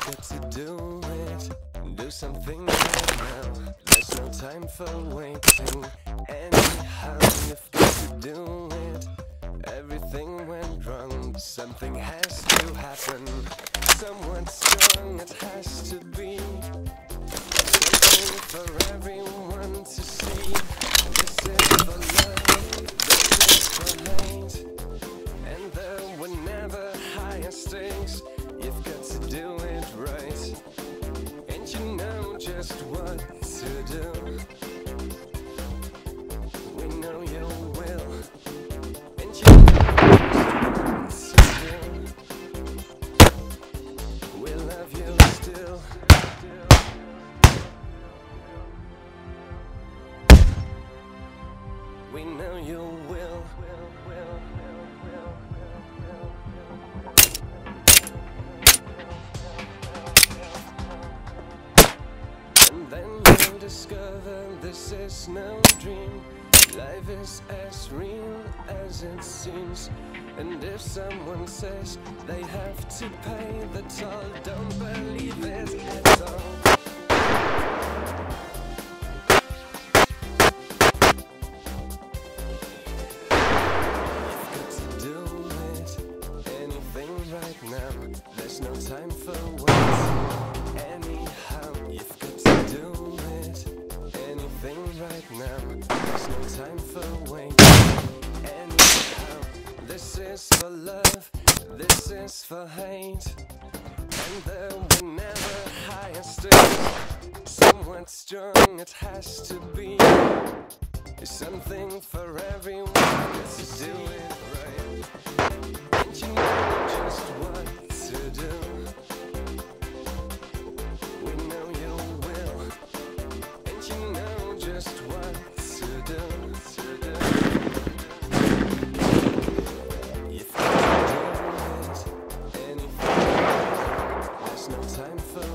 got to do it. Do something right now. There's no time for waiting. Anyhow, you've got to do it. Everything went wrong. Something has to happen. Someone strong, it has to be. Something for everyone to see. This is for love, this is for hate. And there were never higher stakes. You've got to do it right. And you know just what to do. We know you will. And you know just what to do. We love you still. We know you will. And then you'll discover this is no dream. Life is as real as it seems. And if someone says they have to pay the toll, don't believe it at all. Right now, there's no time for wait. Anyhow, you've got to do it. Anything right now, there's no time for wait. Anyhow, this is for love, this is for hate. And there were never higher stakes. Somewhat strong, it has to be. Something for everyone to do it right. And you know just what to do. We know you will. And you know just what to do. You've got to do it. Anything. There's no time for